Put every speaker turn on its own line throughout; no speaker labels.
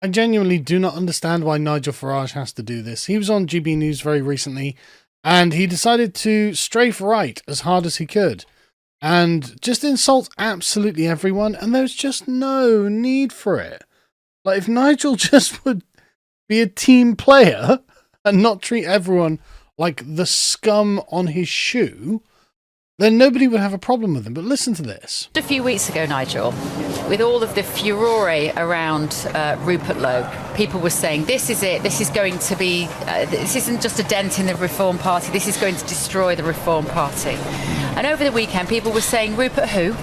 I genuinely do not understand why Nigel Farage has to do this. He was on GB News very recently, and he decided to strafe right as hard as he could and just insult absolutely everyone, and there's just no need for it. Like, if Nigel just would be a team player and not treat everyone like the scum on his shoe, then nobody would have a problem with him. But listen to this.
A few weeks ago, Nigel, with all of the furore around Rupert Lowe, people were saying, this is it, this is going to be, this isn't just a dent in the Reform Party, this is going to destroy the Reform Party. And over the weekend, people were saying, Rupert who?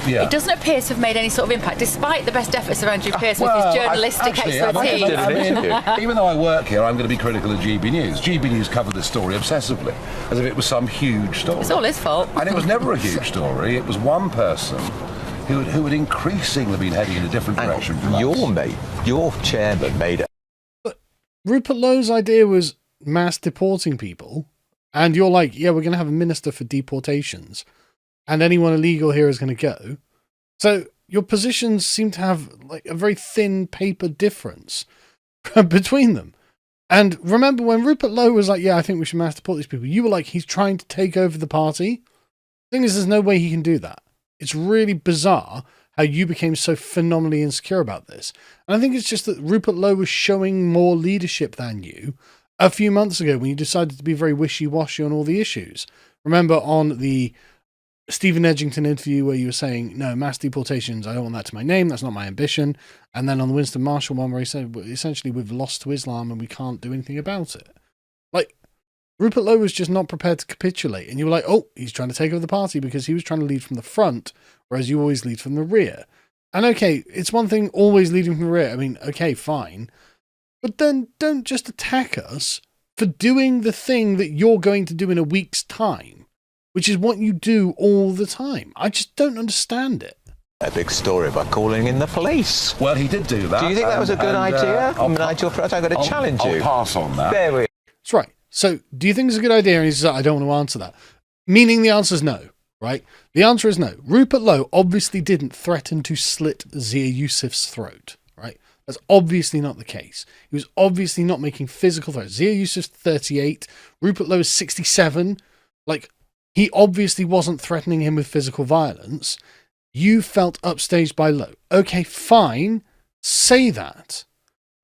Yeah. It doesn't appear to have made any sort of impact, despite the best efforts of Andrew Pearce with his journalistic expertise.
Even though I work here, I'm going to be critical of GB News. GB News covered this story obsessively, as if it was some huge story.
It's all his fault.
And it was never a huge story. It was one person who had increasingly been heading in a different direction from us.
Your chairman made it.
But Rupert Lowe's idea was mass deporting people, and you're like, yeah, we're going to have a minister for deportations, and anyone illegal here is going to go. So your positions seem to have like a very thin paper difference between them. And remember when Rupert Lowe was like, yeah, I think we should mass deport these people, you were like, he's trying to take over the party. The thing is, there's no way he can do that. It's really bizarre how you became so phenomenally insecure about this. And I think it's just that Rupert Lowe was showing more leadership than you a few months ago when you decided to be very wishy-washy on all the issues. Remember on the Stephen Edgington interview where you were saying, no, mass deportations, I don't want that to my name, that's not my ambition. And then on the Winston Marshall one where he said, well, essentially, we've lost to Islam and we can't do anything about it. Like, Rupert Lowe was just not prepared to capitulate. And you were like, oh, he's trying to take over the party because he was trying to lead from the front, whereas you always lead from the rear. And okay, it's one thing always leading from the rear. I mean, okay, fine. But then don't just attack us for doing the thing that you're going to do in a week's time, which is what you do all the time. I just don't understand it.
A big story by calling in the police.
Well, he did do that.
Do you think that was a good idea? Nigel Farage, I'm going to challenge you.
I'll pass on that.
There we are.
That's right. So, do you think it's a good idea? And he says, I don't want to answer that. Meaning the answer is no, right? The answer is no. Rupert Lowe obviously didn't threaten to slit Zia Yusuf's throat, right? That's obviously not the case. He was obviously not making physical threats. Zia Yusuf's 38. Rupert Lowe is 67. Like, he obviously wasn't threatening him with physical violence. You felt upstaged by Lowe. Okay, fine. Say that.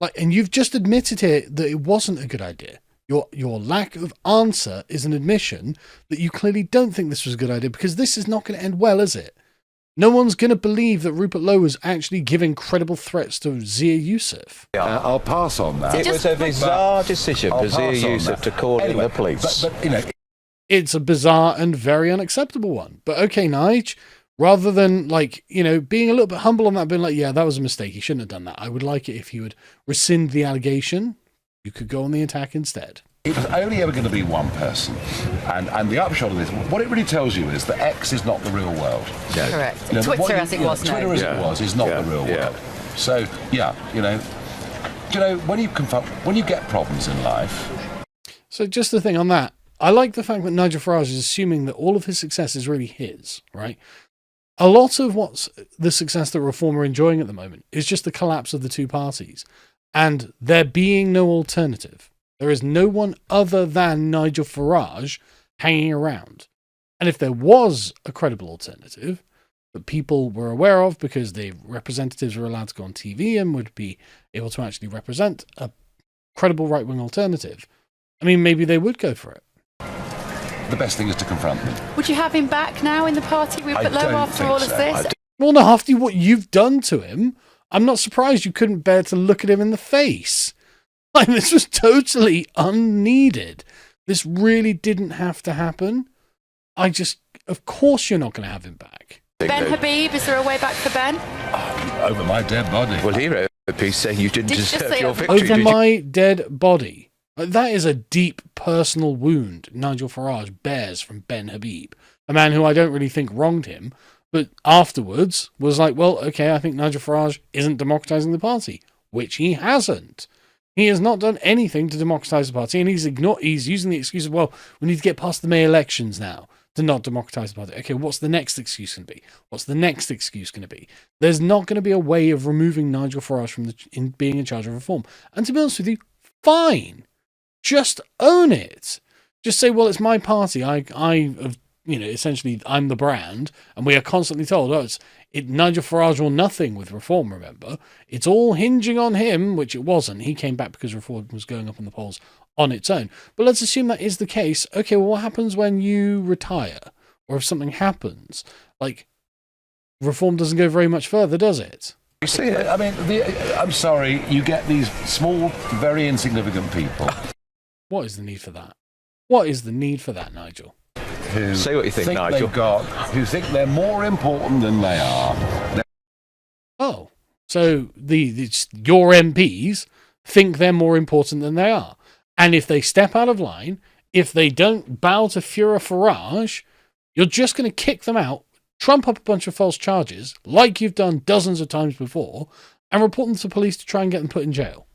Like, and you've just admitted here that it wasn't a good idea. Your lack of answer is an admission that you clearly don't think this was a good idea, because this is not going to end well, is it? No one's going to believe that Rupert Lowe was actually giving credible threats to Zia Yusuf.
I'll pass on that.
It was a bizarre decision for Zia Yusuf to call in the police.
But, you know,
it's a bizarre and very unacceptable one. But okay, Nige, rather than, like, you know, being a little bit humble on that, being like, yeah, that was a mistake, he shouldn't have done that. I would like it if you would rescind the allegation. You could go on the attack instead.
It was only ever going to be one person. And the upshot of this, what it really tells you is that X is not the real world.
Yeah. Correct. You know, Twitter as it was now.
Twitter as it was is not the real world. So, yeah, you know, when you get problems in life.
So just the thing on that, I like the fact that Nigel Farage is assuming that all of his success is really his, right? A lot of what's the success that Reform are enjoying at the moment is just the collapse of the two parties. And there being no alternative. There is no one other than Nigel Farage hanging around. And if there was a credible alternative that people were aware of because the representatives were allowed to go on TV and would be able to actually represent a credible right-wing alternative, I mean, maybe they would go for it.
The best thing is to confront them.
Would you have him back now in the party, Rupert Lowe, after all of this?
Well, no, after what you've done to him, I'm not surprised you couldn't bear to look at him in the face. Like, this was totally unneeded. This really didn't have to happen. Of course you're not going to have him back.
Ben Habib, is there a way back for Ben?
Over my dead body.
Well, he wrote a piece saying you didn't deserve your victory.
Over my dead body. That is a deep personal wound Nigel Farage bears from Ben Habib, a man who I don't really think wronged him, but afterwards was like, well, okay, I think Nigel Farage isn't democratizing the party, which he hasn't. He has not done anything to democratize the party, and he's using the excuse of, well, we need to get past the May elections now. to not democratise the party. Okay, what's the next excuse going to be? What's the next excuse going to be? There's not going to be a way of removing Nigel Farage from being in charge of reform. And to be honest with you, fine. Just own it. Just say, well, it's my party. Essentially, I'm the brand, and we are constantly told, it's Nigel Farage or nothing with reform, remember? It's all hinging on him, which it wasn't. He came back because reform was going up in the polls on its own. But let's assume that is the case. Okay, well, what happens when you retire? Or if something happens? Like, reform doesn't go very much further, does it?
You see it? I mean, I'm sorry, you get these small, very insignificant people.
What is the need for that? What is the need for that, Nigel?
Who
say what you think, Nigel.
Who think they're more important than they are.
Oh, so your MPs think they're more important than they are. And if they step out of line, if they don't bow to Führer Farage, you're just going to kick them out, trump up a bunch of false charges, like you've done dozens of times before, and report them to police to try and get them put in jail.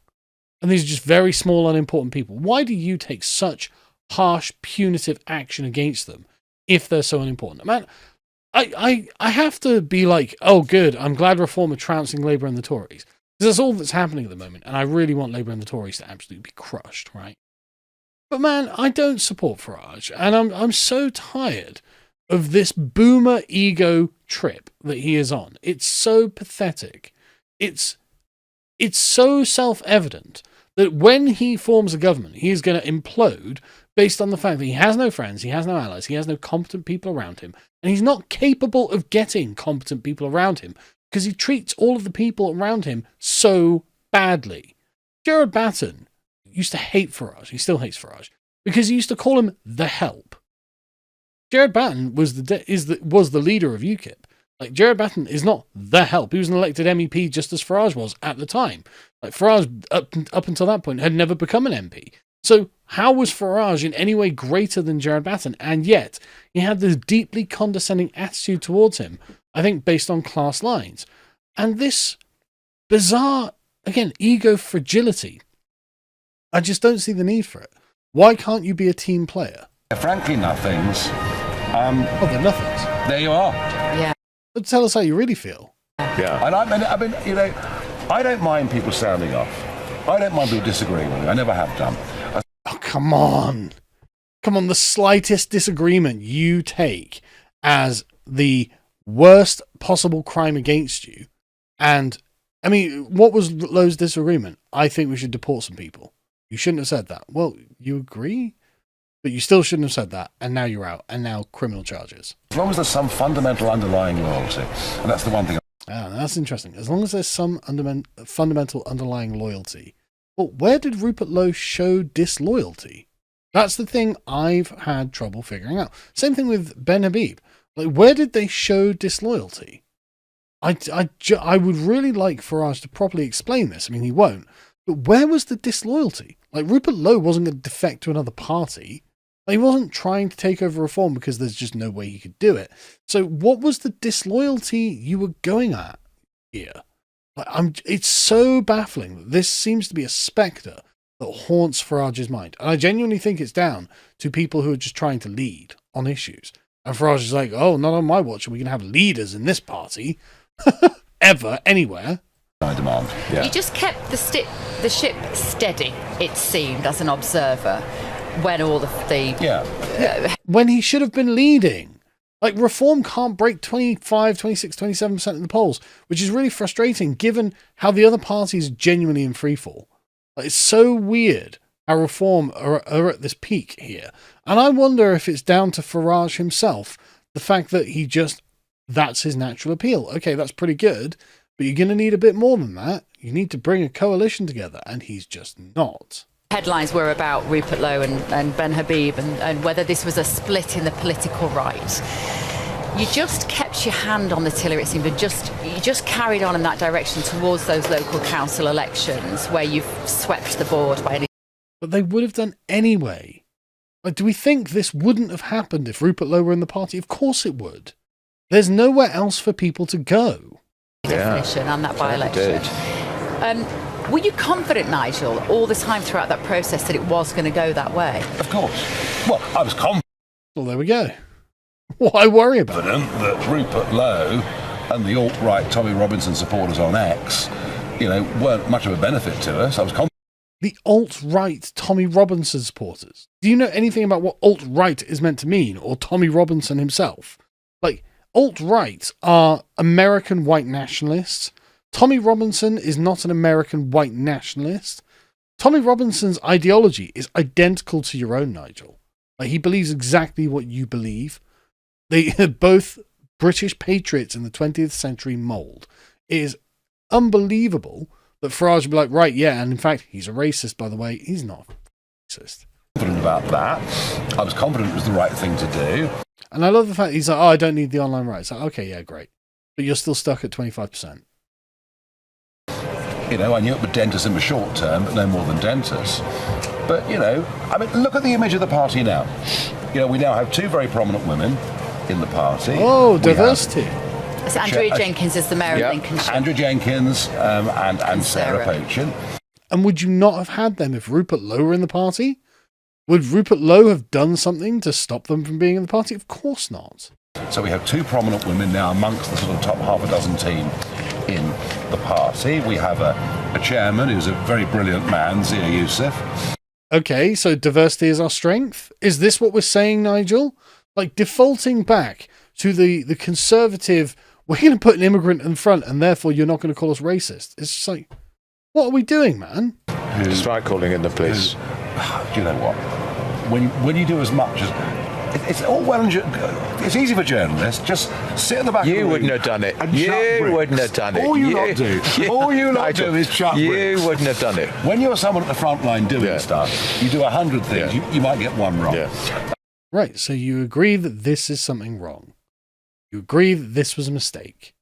And these are just very small, unimportant people. Why do you take such harsh, punitive action against them if they're so unimportant? Man, I have to be like, oh, good, I'm glad Reform are trouncing Labour and the Tories. Because that's all that's happening at the moment, and I really want Labour and the Tories to absolutely be crushed, right? But man, I don't support Farage, and I'm so tired of this boomer ego trip that he is on. It's so pathetic. It's so self-evident that when he forms a government, he is going to implode based on the fact that he has no friends, he has no allies, he has no competent people around him, and he's not capable of getting competent people around him because he treats all of the people around him so badly. Gerard Batten used to hate Farage. He still hates Farage because he used to call him the help. Gerard Batten was the leader of UKIP. Like, Gerard Batten is not the help. He was an elected MEP just as Farage was at the time. Like, Farage, up until that point, had never become an MP. So how was Farage in any way greater than Gerard Batten? And yet, he had this deeply condescending attitude towards him, I think based on class lines. And this bizarre, again, ego fragility. I just don't see the need for it. Why can't you be a team player?
Frankly, nothings.
They're nothings.
There you are.
Yeah.
But tell us how you really feel.
Yeah.
And I mean, I don't mind people sounding off. I don't mind people disagreeing with me. I never have done.
Oh, come on. Come on, the slightest disagreement you take as the worst possible crime against you. And, I mean, what was Lowe's disagreement? I think we should deport some people. You shouldn't have said that. Well, you agree? But you still shouldn't have said that, and now you're out, and now criminal charges.
As long as there's some fundamental underlying loyalty, and that's the one thing.
That's interesting. As long as there's some fundamental underlying loyalty. Well, where did Rupert Lowe show disloyalty? That's the thing I've had trouble figuring out. Same thing with Ben Habib. Like, where did they show disloyalty? I would really like Farage to properly explain this. I mean, he won't. But where was the disloyalty? Like, Rupert Lowe wasn't going to defect to another party. Like, he wasn't trying to take over Reform because there's just no way he could do it. So what was the disloyalty you were going at here? Like, it's so baffling that this seems to be a spectre that haunts Farage's mind. And I genuinely think it's down to people who are just trying to lead on issues. And Farage is like, oh, not on my watch are we going to have leaders in this party. Ever, anywhere.
I demand. Yeah.
You just kept the ship steady, it seemed, as an observer, when all
when he should have been leading. Like, Reform can't break 25, 26, 27% in the polls, which is really frustrating given how the other parties are genuinely in freefall. Like, it's so weird how Reform are at this peak here. And I wonder if it's down to Farage himself, the fact that that's his natural appeal. Okay, that's pretty good. But you're going to need a bit more than that. You need to bring a coalition together, and he's just not.
Headlines were about Rupert Lowe and Ben Habib and whether this was a split in the political right. You just kept your hand on the tiller, it seemed, and you just carried on in that direction towards those local council elections where you've swept the board by any...
But they would have done anyway. Like, do we think this wouldn't have happened if Rupert Lowe were in the party? Of course it would. There's nowhere else for people to go.
Definition and that by-election. Were you confident, Nigel, all the time throughout that process that it was going to go that way?
Of course. Well, I was confident.
Well, there we go. Why worry about it?
Evident that Rupert Lowe and the alt-right Tommy Robinson supporters on X, weren't much of a benefit to us. I was confident.
The alt-right Tommy Robinson supporters. Do you know anything about what alt-right is meant to mean, or Tommy Robinson himself? Like, alt-right are American white nationalists. Tommy Robinson is not an American white nationalist. Tommy Robinson's ideology is identical to your own, Nigel. Like, he believes exactly what you believe. They are both British patriots in the 20th century mould. It is unbelievable that Farage would be like, right, yeah, and in fact, he's a racist, by the way. He's not a racist.
Confident about that. I was confident it was the right thing to do.
And I love the fact he's like, oh, I don't need the online rights. Like, okay, yeah, great. But you're still stuck at 25%.
I knew it would dent us in the short term, but no more than dent us. But, look at the image of the party now. We now have two very prominent women in the party.
Oh, diversity.
It's Andrea Jenkins as the mayor of Lincolnshire.
Andrea Jenkins and Sarah Pochin.
And would you not have had them if Rupert Lowe were in the party? Would Rupert Lowe have done something to stop them from being in the party? Of course not.
So we have two prominent women now amongst the sort of top half a dozen team in the party. We have a chairman who's a very brilliant man, Zia Youssef.
Okay, so diversity is our strength? Is this what we're saying, Nigel? Like, defaulting back to the conservative, we're going to put an immigrant in front and therefore you're not going to call us racist. It's just like, what are we doing, man?
Despite calling in the police.
Do you know what? When you do as much as... It's all well and it's easy for journalists. Just sit at the back.
You wouldn't have done it. You wouldn't have done it.
All you lot do. All you lot do is chuck bricks.
You wouldn't have done it.
When you're someone at the front line doing stuff, you do 100 things. You might get one wrong.
Yeah.
Right. So you agree that this is something wrong. You agree that this was a mistake.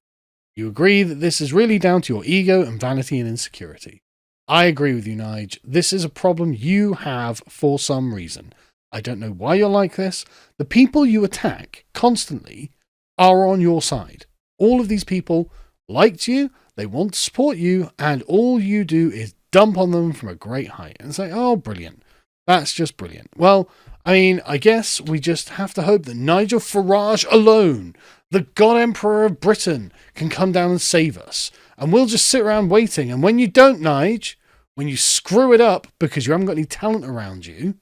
You agree that this is really down to your ego and vanity and insecurity. I agree with you, Nige. This is a problem you have for some reason. I don't know why you're like this. The people you attack constantly are on your side. All of these people liked you, they want to support you, and all you do is dump on them from a great height and say, oh, brilliant. That's just brilliant. Well, I mean, I guess we just have to hope that Nigel Farage alone, the God Emperor of Britain, can come down and save us. And we'll just sit around waiting. And when you don't, Nige, when you screw it up because you haven't got any talent around you,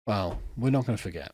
well, we're not going to forget.